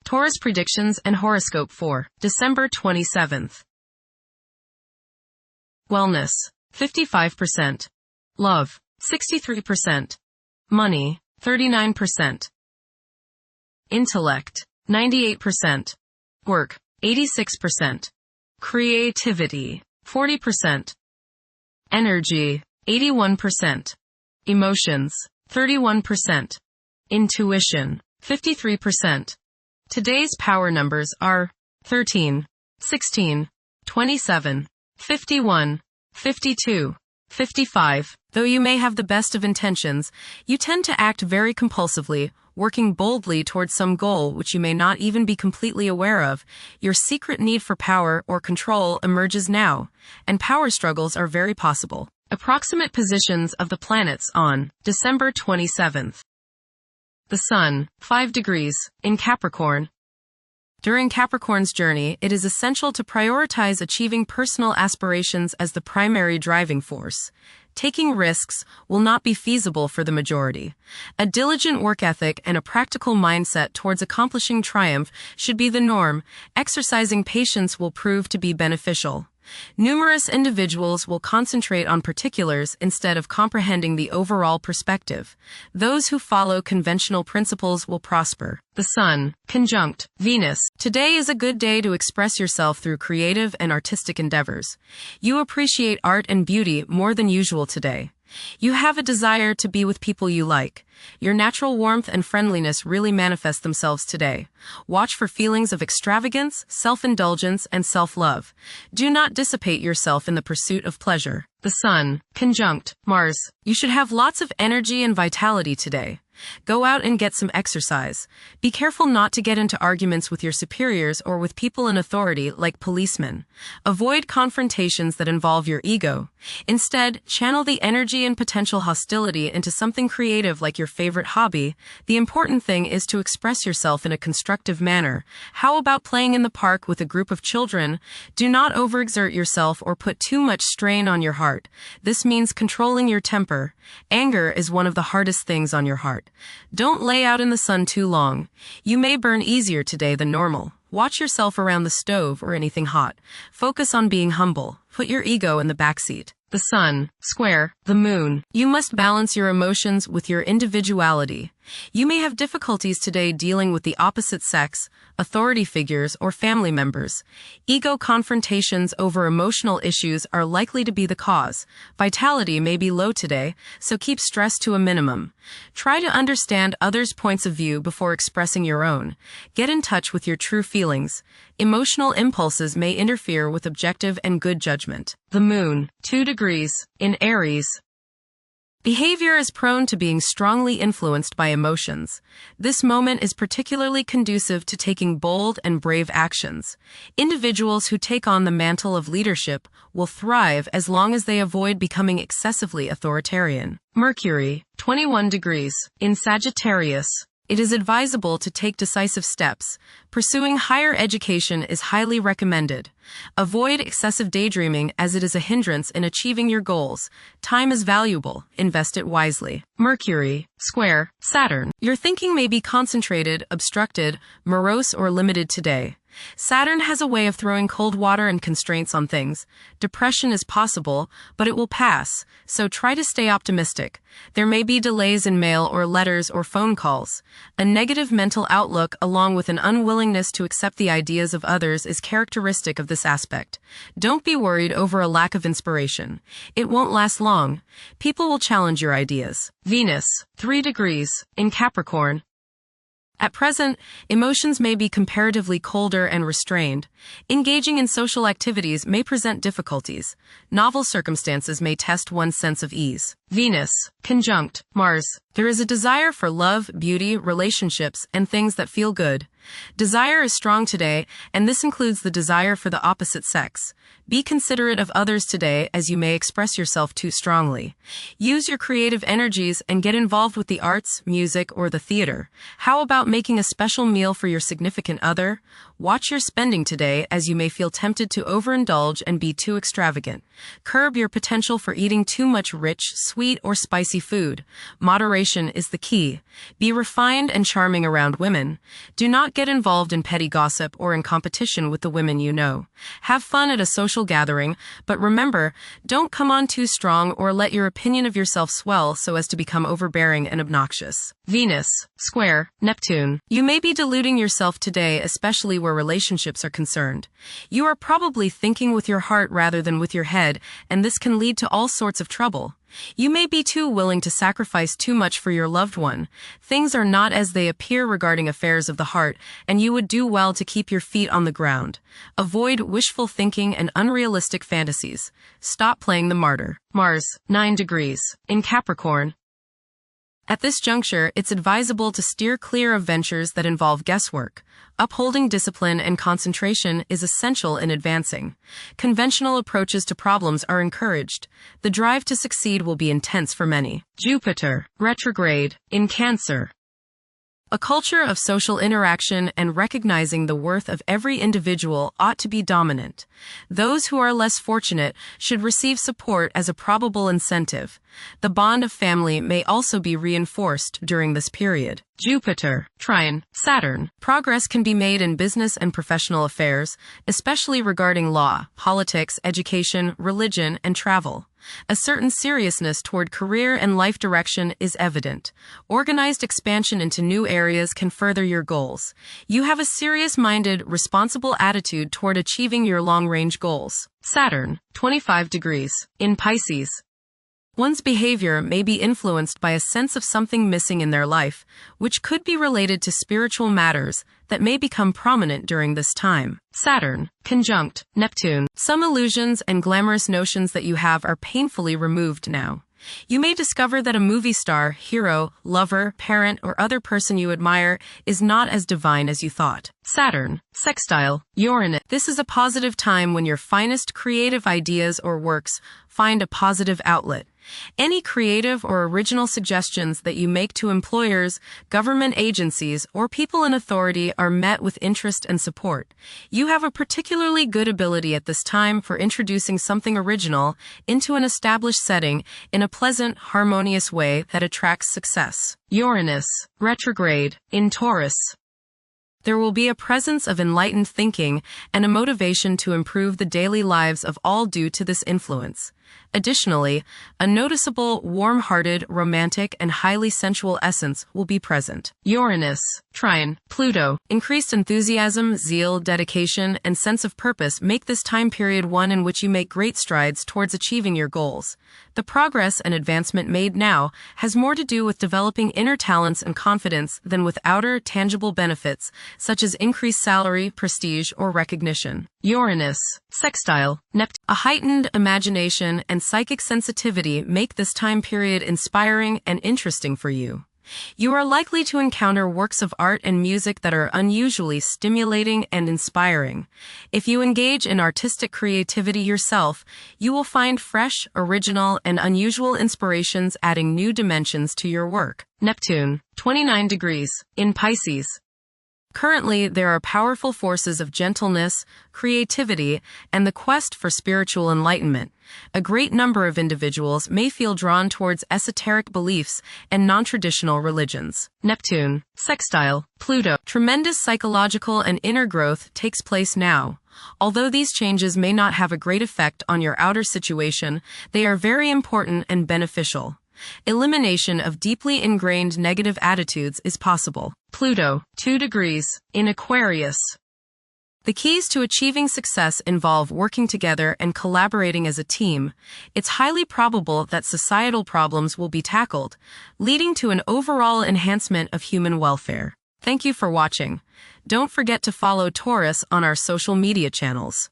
Taurus predictions and horoscope for December 27th. Wellness, 55%. Love, 63%. Money, 39%. Intellect, 98%. Work, 86%. Creativity, 40%. Energy, 81%. Emotions, 31%. Intuition, 53%. Today's power numbers are 13, 16, 27, 51, 52, 55. Though you may have the best of intentions, you tend to act very compulsively, working boldly towards some goal which you may not even be completely aware of. Your secret need for power or control emerges now, and power struggles are very possible. Approximate positions of the planets on December 27th. The Sun, 5 degrees, in Capricorn. During Capricorn's journey, it is essential to prioritize achieving personal aspirations as the primary driving force. Taking risks will not be feasible for the majority. A diligent work ethic and a practical mindset towards accomplishing triumph should be the norm. Exercising patience will prove to be beneficial. Numerous individuals will concentrate on particulars instead of comprehending the overall perspective. Those who follow conventional principles will prosper. The Sun, conjunct Venus. Today is a good day to express yourself through creative and artistic endeavors. You appreciate art and beauty more than usual today. You have a desire to be with people you like. Your natural warmth and friendliness really manifest themselves today. Watch for feelings of extravagance, self-indulgence, and self-love. Do not dissipate yourself in the pursuit of pleasure. The Sun, conjunct Mars. You should have lots of energy and vitality today. Go out and get some exercise. Be careful not to get into arguments with your superiors or with people in authority like policemen. Avoid confrontations that involve your ego. Instead, channel the energy and potential hostility into something creative like your favorite hobby. The important thing is to express yourself in a constructive manner. How about playing in the park with a group of children? Do not overexert yourself or put too much strain on your heart. This means controlling your temper. Anger is one of the hardest things on your heart. Don't lay out in the sun too long. You may burn easier today than normal. Watch yourself around the stove or anything hot. Focus on being humble. Put your ego in the backseat. The Sun, square the Moon. You must balance your emotions with your individuality. You may have difficulties today dealing with the opposite sex, authority figures, or family members. Ego confrontations over emotional issues are likely to be the cause. Vitality may be low today, so keep stress to a minimum. Try to understand others' points of view before expressing your own. Get in touch with your true feelings. Emotional impulses may interfere with objective and good judgment. The Moon, 2 degrees, in Aries. Behavior is prone to being strongly influenced by emotions. This moment is particularly conducive to taking bold and brave actions. Individuals who take on the mantle of leadership will thrive as long as they avoid becoming excessively authoritarian. Mercury, 21 degrees, in Sagittarius. It is advisable to take decisive steps. Pursuing higher education is highly recommended. Avoid excessive daydreaming as it is a hindrance in achieving your goals. Time is valuable. Invest it wisely. Mercury, square Saturn. Your thinking may be concentrated, obstructed, morose, or limited today. Saturn has a way of throwing cold water and constraints on things. Depression is possible, but it will pass, so try to stay optimistic. There may be delays in mail or letters or phone calls. A negative mental outlook along with an unwillingness to accept the ideas of others is characteristic of this aspect. Don't be worried over a lack of inspiration. It won't last long. People will challenge your ideas. Venus, 3 degrees, in Capricorn. At present, emotions may be comparatively colder and restrained. Engaging in social activities may present difficulties. Novel circumstances may test one's sense of ease. Venus, conjunct Mars. There is a desire for love, beauty, relationships, and things that feel good. Desire is strong today, and this includes the desire for the opposite sex. Be considerate of others today, as you may express yourself too strongly. Use your creative energies and get involved with the arts, music, or the theater. How about making a special meal for your significant other? Watch your spending today, as you may feel tempted to overindulge and be too extravagant. Curb your potential for eating too much rich, sweet, or spicy food. Moderation is the key. Be refined and charming around women. Do not get involved in petty gossip or in competition with the women you know. Have fun at a social gathering, but remember, don't come on too strong or let your opinion of yourself swell so as to become overbearing and obnoxious. Venus, square, Neptune. You may be deluding yourself today, especially where relationships are concerned. You are probably thinking with your heart rather than with your head, and this can lead to all sorts of trouble. You may be too willing to sacrifice too much for your loved one. Things are not as they appear regarding affairs of the heart, and you would do well to keep your feet on the ground. Avoid wishful thinking and unrealistic fantasies. Stop playing the martyr. Mars, 9 degrees, in Capricorn. At this juncture, it's advisable to steer clear of ventures that involve guesswork. Upholding discipline and concentration is essential in advancing. Conventional approaches to problems are encouraged. The drive to succeed will be intense for many. Jupiter, retrograde, in Cancer. A culture of social interaction and recognizing the worth of every individual ought to be dominant. Those who are less fortunate should receive support as a probable incentive. The bond of family may also be reinforced during this period. Jupiter, trine, Saturn. Progress can be made in business and professional affairs, especially regarding law, politics, education, religion, and travel. A certain seriousness toward career and life direction is evident. Organized expansion into new areas can further your goals. You have a serious-minded, responsible attitude toward achieving your long-range goals. Saturn, 25 degrees, in Pisces. One's behavior may be influenced by a sense of something missing in their life, which could be related to spiritual matters that may become prominent during this time. Saturn, conjunct Neptune. Some illusions and glamorous notions that you have are painfully removed now. You may discover that a movie star, hero, lover, parent, or other person you admire is not as divine as you thought. Saturn, sextile Uranus. This is a positive time when your finest creative ideas or works find a positive outlet. Any creative or original suggestions that you make to employers, government agencies, or people in authority are met with interest and support. You have a particularly good ability at this time for introducing something original into an established setting in a pleasant, harmonious way that attracts success. Uranus, retrograde, in Taurus. There will be a presence of enlightened thinking and a motivation to improve the daily lives of all due to this influence. Additionally, a noticeable, warm-hearted, romantic, and highly sensual essence will be present. Uranus, trine, Pluto. Increased enthusiasm, zeal, dedication, and sense of purpose make this time period one in which you make great strides towards achieving your goals. The progress and advancement made now has more to do with developing inner talents and confidence than with outer, tangible benefits, such as increased salary, prestige, or recognition. Uranus, sextile Neptune. A heightened imagination and psychic sensitivity make this time period inspiring and interesting for you. You are likely to encounter works of art and music that are unusually stimulating and inspiring. If you engage in artistic creativity yourself, you will find fresh, original, and unusual inspirations adding new dimensions to your work. Neptune, 29 degrees, in Pisces. Currently, there are powerful forces of gentleness, creativity, and the quest for spiritual enlightenment. A great number of individuals may feel drawn towards esoteric beliefs and non-traditional religions. Neptune, sextile Pluto. Tremendous psychological and inner growth takes place now. Although these changes may not have a great effect on your outer situation, they are very important and beneficial. Elimination of deeply ingrained negative attitudes is possible. Pluto, 2 degrees, in Aquarius. The keys to achieving success involve working together and collaborating as a team. It's highly probable that societal problems will be tackled, leading to an overall enhancement of human welfare. Thank you for watching. Don't forget to follow Taurus on our social media channels.